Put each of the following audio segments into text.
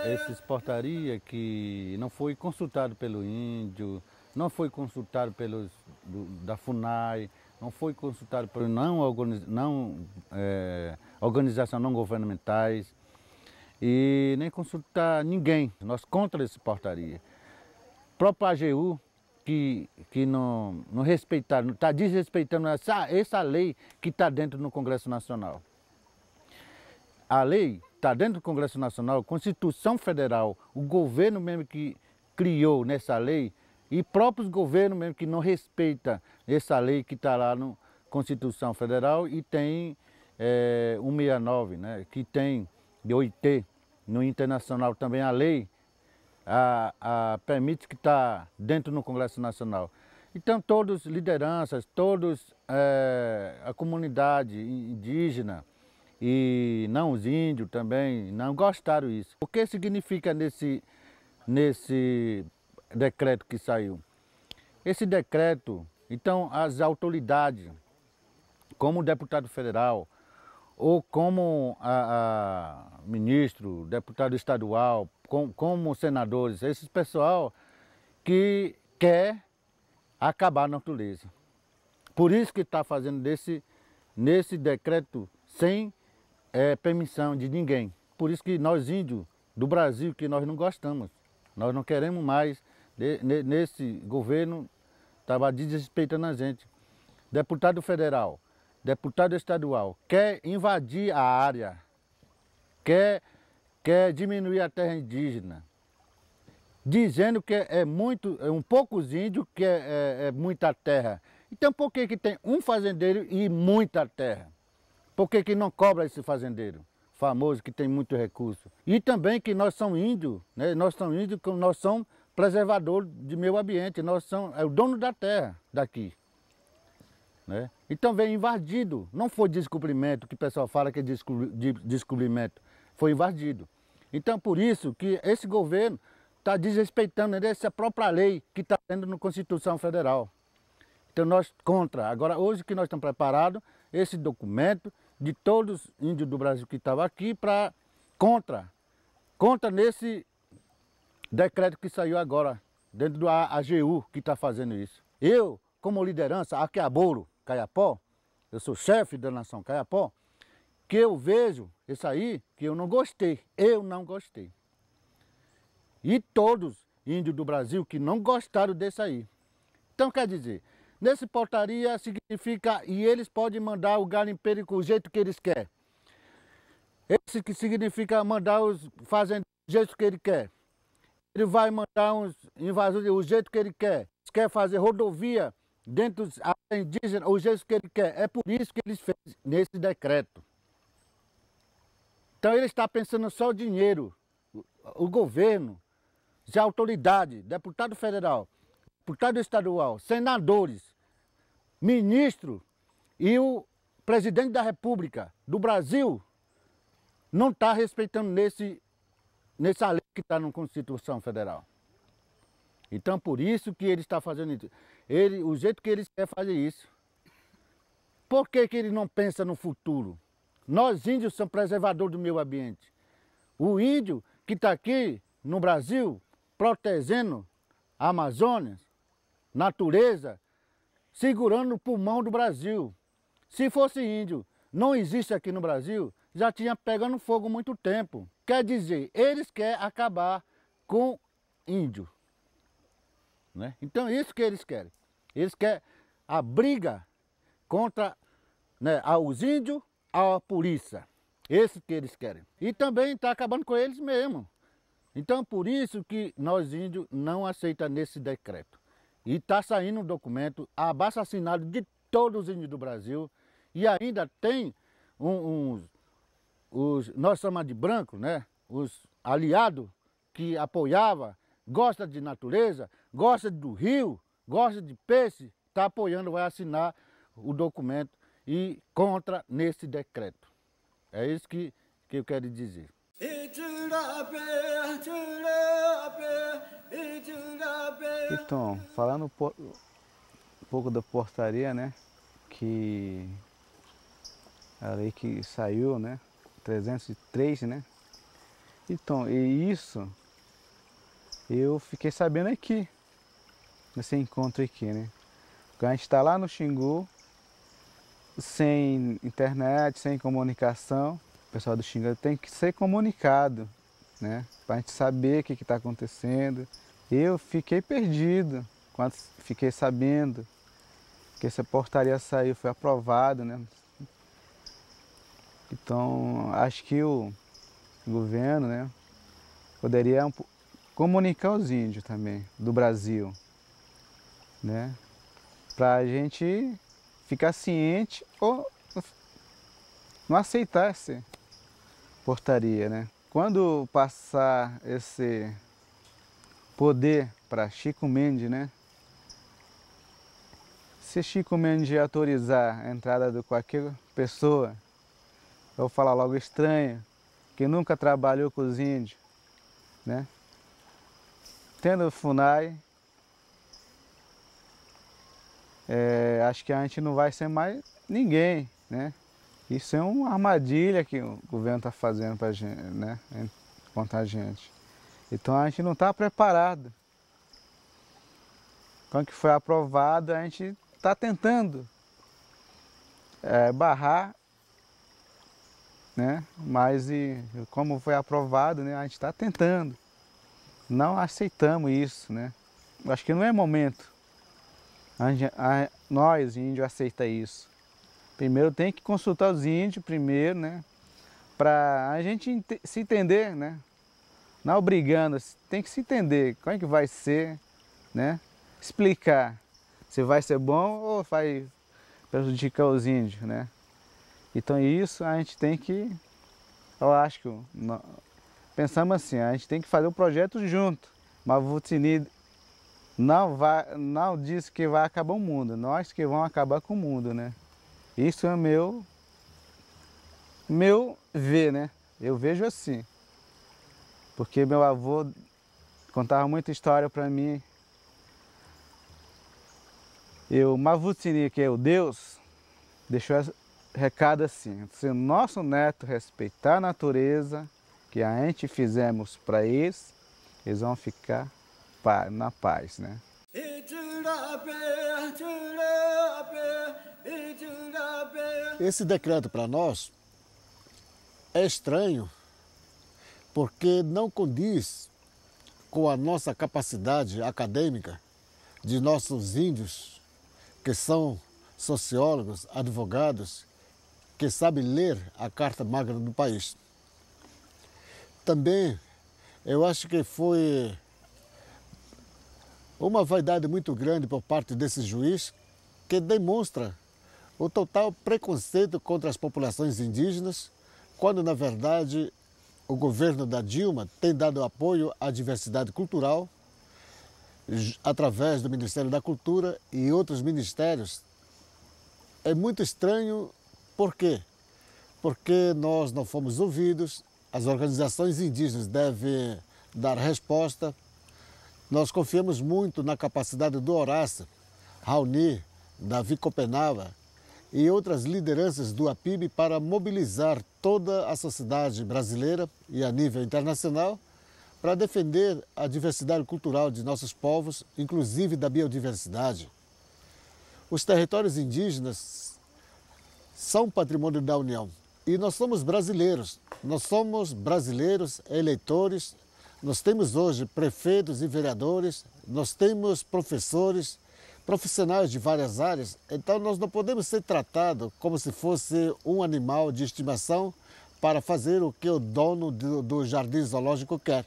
Essas portarias que não foi consultado pelo índio, não foi consultado da FUNAI, não foi consultado por organizações não governamentais e nem consultar ninguém. Nós contra essa portaria. O próprio AGU que não respeitaram, está desrespeitando essa lei que está dentro do Congresso Nacional. A lei está dentro do Congresso Nacional, a Constituição Federal, o governo mesmo que criou nessa lei e próprios governos mesmo que não respeitam essa lei que está lá na Constituição Federal e tem 169, né, que tem de OIT, no internacional também a lei permite que está dentro do Congresso Nacional. Então todos lideranças, todos a comunidade indígena e não os índios também não gostaram disso. O que significa nesse decreto que saiu? Esse decreto, então as autoridades, como o deputado federal, ou como ministro, deputado estadual, como senadores, esse pessoal que quer acabar a natureza. Por isso que está fazendo nesse decreto sem permissão de ninguém. Por isso que nós índios do Brasil, que nós não gostamos, nós não queremos mais, nesse governo estava desrespeitando a gente. Deputado federal, deputado estadual, quer invadir a área, quer diminuir a terra indígena, dizendo que é um poucos índios, que é muita terra. Então por que tem um fazendeiro e muita terra? Por que não cobra esse fazendeiro famoso que tem muito recurso? E também que nós somos índios, né? Nós somos índios, nós somos preservadores de meio ambiente, nós somos o dono da terra daqui. Né? Então vem invadido, não foi descobrimento, que o pessoal fala que é descobrimento, foi invadido. Então por isso que esse governo está desrespeitando essa própria lei que está dentro na Constituição Federal. Então nós contra, agora hoje que nós estamos preparados, esse documento de todos os índios do Brasil que estavam aqui para contra nesse decreto que saiu agora, dentro do AGU que está fazendo isso. Eu, como liderança, Aquiaboro, Kayapó, eu sou chefe da nação Kayapó, que eu vejo isso aí, que eu não gostei. E todos índios do Brasil que não gostaram desse aí. Então quer dizer, nesse portaria significa, e eles podem mandar o garimpeiro do jeito que eles querem. Esse que significa mandar os fazendeiros do jeito que ele quer. Ele vai mandar uns invasores do jeito que ele quer. Quer fazer rodovia dentro dos indígenas, o jeito que ele quer. É por isso que eles fez nesse decreto. Então ele está pensando só o dinheiro. O governo, as autoridades, deputado federal, deputado estadual, senadores, ministro e o presidente da República do Brasil não está respeitando nessa lei que está na Constituição Federal. Então por isso que ele está fazendo isso. O jeito que eles querem fazer isso. Por que ele não pensa no futuro? Nós índios somos preservadores do meio ambiente. O índio que está aqui no Brasil, protegendo a Amazônia, natureza, segurando o pulmão do Brasil. Se fosse índio, não existe aqui no Brasil, já tinha pegando fogo há muito tempo. Quer dizer, eles querem acabar com índio. Né? Então isso que eles querem. Eles querem a briga contra, né, os índios, a polícia. Esse que eles querem. E também está acabando com eles mesmo. Então por isso que nós índios não aceitamos nesse decreto. E está saindo um documento abaixo-assinado de todos os índios do Brasil. E ainda tem nós chamamos de branco, né? Os aliados que apoiavam, gosta de natureza, gosta do rio, gosta de peixe, está apoiando, vai assinar o documento e contra nesse decreto. É isso que eu quero dizer. Então, falando um pouco da portaria, né, que a lei que saiu, né? 303, né? Então, e isso eu fiquei sabendo aqui, nesse encontro aqui, né? Porque a gente está lá no Xingu, sem internet, sem comunicação. O pessoal do Xingu tem que ser comunicado, né? Para a gente saber o que está acontecendo. Eu fiquei perdido quando fiquei sabendo que essa portaria saiu, foi aprovada, né? Então, acho que o governo, né, poderia comunicar os índios também, do Brasil, né? Para a gente ficar ciente ou não aceitar essa portaria, né? Quando passar esse poder para Chico Mendes, né? Se Chico Mendes autorizar a entrada de qualquer pessoa, eu vou falar logo estranho, que nunca trabalhou com os índios, né? Tendo FUNAI, acho que a gente não vai ser mais ninguém, né? Isso é uma armadilha que o governo está fazendo para a gente, né? Contra a gente. Então a gente não está preparado. Quando que foi aprovado, a gente está tentando barrar, né? Mas como foi aprovado, né? A gente está tentando. Não aceitamos isso, né? Acho que não é momento. Nós, índios, aceita isso. Primeiro tem que consultar os índios primeiro, né? Para a gente se entender, né? Não obrigando, tem que se entender como é que vai ser, né? Explicar se vai ser bom ou vai prejudicar os índios, né? Então isso a gente tem que, eu acho que pensamos assim, a gente tem que fazer o projeto junto. Mavutini não diz que vai acabar o mundo, nós que vamos acabar com o mundo, né? Isso é meu ver, né? Eu vejo assim. Porque meu avô contava muita história para mim. O Mavutini, que é o Deus, deixou esse recado assim: se o nosso neto respeitar a natureza que a gente fizemos para eles, eles vão ficar na paz, né? Esse decreto para nós é estranho porque não condiz com a nossa capacidade acadêmica de nossos índios, que são sociólogos, advogados, que sabem ler a Carta Magna do país. Também eu acho que foi uma vaidade muito grande por parte desse juiz que demonstra o total preconceito contra as populações indígenas, quando na verdade o governo da Dilma tem dado apoio à diversidade cultural através do Ministério da Cultura e outros ministérios. É muito estranho, por quê? Porque nós não fomos ouvidos, as organizações indígenas devem dar resposta. Nós confiamos muito na capacidade do Horácio, Raoni, Davi Copenhague e outras lideranças do APIB para mobilizar toda a sociedade brasileira e a nível internacional para defender a diversidade cultural de nossos povos, inclusive da biodiversidade. Os territórios indígenas são patrimônio da União e nós somos brasileiros eleitores, nós temos hoje prefeitos e vereadores, nós temos professores, profissionais de várias áreas, então nós não podemos ser tratados como se fosse um animal de estimação para fazer o que o dono do jardim zoológico quer.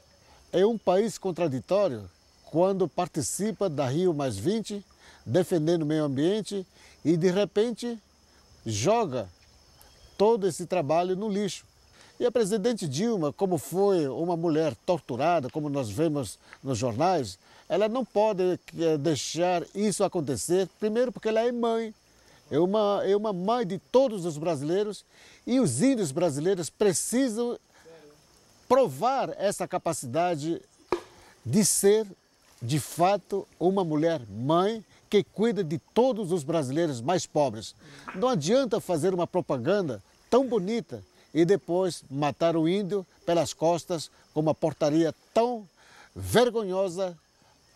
É um país contraditório quando participa da Rio+20, defendendo o meio ambiente e de repente joga todo esse trabalho no lixo. E a presidente Dilma, como foi uma mulher torturada, como nós vemos nos jornais, ela não pode deixar isso acontecer, primeiro porque ela é mãe, é uma mãe de todos os brasileiros e os índios brasileiros precisam provar essa capacidade de ser, de fato, uma mulher mãe que cuida de todos os brasileiros mais pobres. Não adianta fazer uma propaganda tão bonita e depois matar o índio pelas costas com uma portaria tão vergonhosa,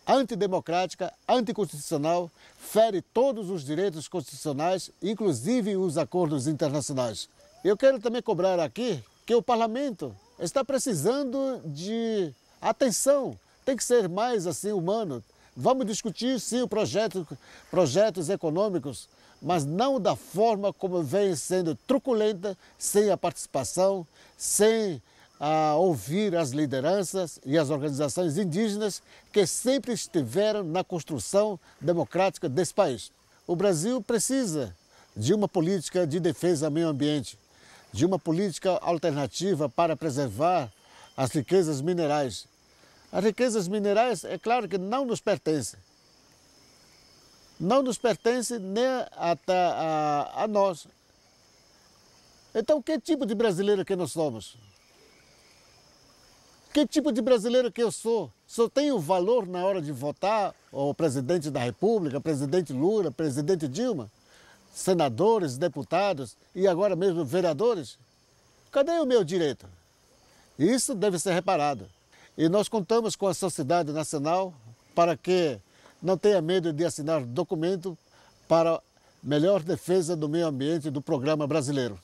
antidemocrática, anticonstitucional, fere todos os direitos constitucionais, inclusive os acordos internacionais. Eu quero também cobrar aqui que o parlamento está precisando de atenção, tem que ser mais assim humano. Vamos discutir sim projetos econômicos, mas não da forma como vem sendo truculenta, sem a participação, sem ouvir as lideranças e as organizações indígenas que sempre estiveram na construção democrática desse país. O Brasil precisa de uma política de defesa ao meio ambiente, de uma política alternativa para preservar as riquezas minerais. As riquezas minerais, é claro que não nos pertencem. Não nos pertencem nem a nós. Então, que tipo de brasileiro que nós somos? Que tipo de brasileiro que eu sou? Só tenho valor na hora de votar o presidente da República, presidente Lula, presidente Dilma, senadores, deputados e agora mesmo vereadores? Cadê o meu direito? Isso deve ser reparado. E nós contamos com a sociedade nacional para que não tenha medo de assinar documento para melhor defesa do meio ambiente do programa brasileiro.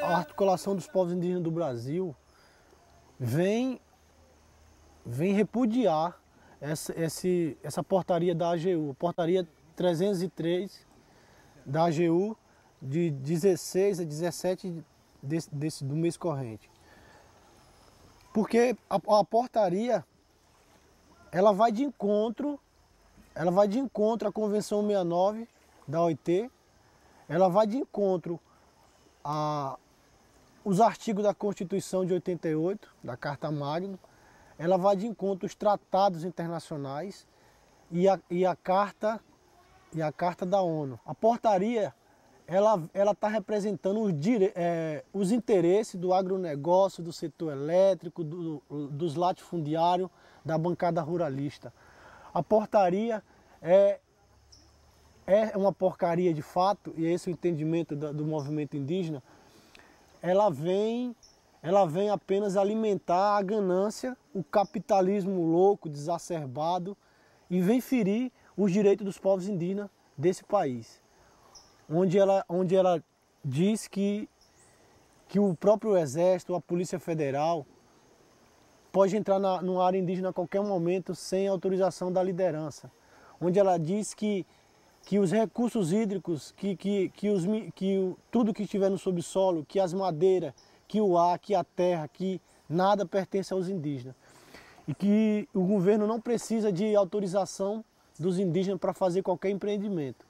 A articulação dos povos indígenas do Brasil vem repudiar essa portaria da AGU, portaria 303 da AGU de 16 a 17 do mês corrente. Porque a portaria ela vai de encontro à Convenção 69 da OIT, ela vai de encontro os artigos da Constituição de 88, da Carta Magna, ela vai de encontro aos tratados internacionais e a Carta da ONU. A portaria ela está representando os interesses do agronegócio, do setor elétrico, dos latifundiários, da bancada ruralista. A portaria é uma porcaria de fato, e esse é o entendimento do movimento indígena. Ela vem apenas alimentar a ganância, o capitalismo louco, desacerbado, e vem ferir os direitos dos povos indígenas desse país. Onde ela diz que o próprio Exército, a Polícia Federal, pode entrar numa área indígena a qualquer momento sem autorização da liderança. Onde ela diz que os recursos hídricos, tudo que estiver no subsolo, que as madeiras, que o ar, que a terra, que nada pertence aos indígenas. E que o governo não precisa de autorização dos indígenas para fazer qualquer empreendimento.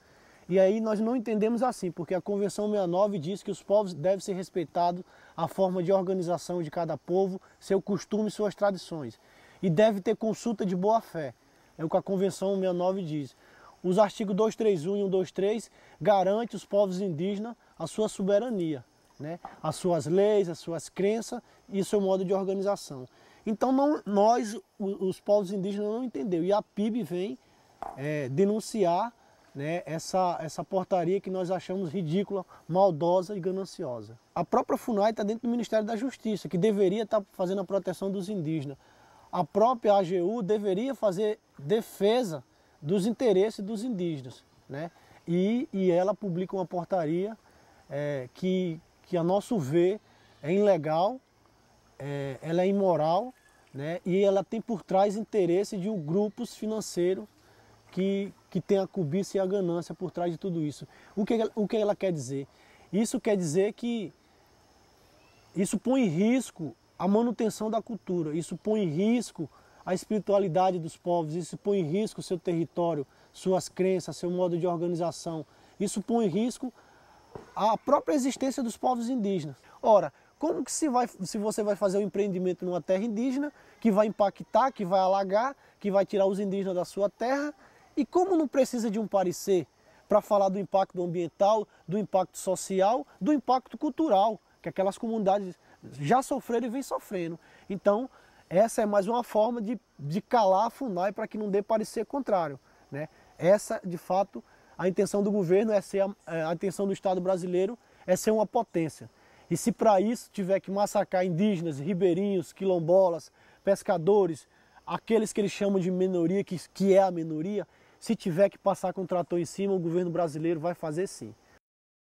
E aí nós não entendemos assim, porque a Convenção 69 diz que os povos devem ser respeitados a forma de organização de cada povo, seu costume e suas tradições. E deve ter consulta de boa-fé. É o que a Convenção 69 diz. Os artigos 231 e 123 garantem aos povos indígenas a sua soberania, né? As suas leis, as suas crenças e o seu modo de organização. Então nós, os povos indígenas, não entendemos. E a PIB vem denunciar, né, essa portaria que nós achamos ridícula, maldosa e gananciosa. A própria FUNAI está dentro do Ministério da Justiça, que deveria estar fazendo a proteção dos indígenas. A própria AGU deveria fazer defesa dos interesses dos indígenas, né? E ela publica uma portaria que a nosso ver é ilegal, ela é imoral, né? E ela tem por trás interesse de grupos financeiros que tem a cobiça e a ganância por trás de tudo isso. O que ela quer dizer? Isso quer dizer que isso põe em risco a manutenção da cultura, isso põe em risco a espiritualidade dos povos, isso põe em risco o seu território, suas crenças, seu modo de organização. Isso põe em risco a própria existência dos povos indígenas. Ora, como que se você vai fazer um empreendimento numa terra indígena que vai impactar, que vai alagar, que vai tirar os indígenas da sua terra? E como não precisa de um parecer para falar do impacto ambiental, do impacto social, do impacto cultural, que aquelas comunidades já sofreram e vêm sofrendo. Então, essa é mais uma forma de calar a FUNAI para que não dê parecer contrário, né? Essa, de fato, a intenção do governo é ser, a intenção do Estado brasileiro é ser uma potência. E se para isso tiver que massacrar indígenas, ribeirinhos, quilombolas, pescadores, aqueles que eles chamam de minoria, que é a minoria, se tiver que passar com o trator em cima, o governo brasileiro vai fazer sim.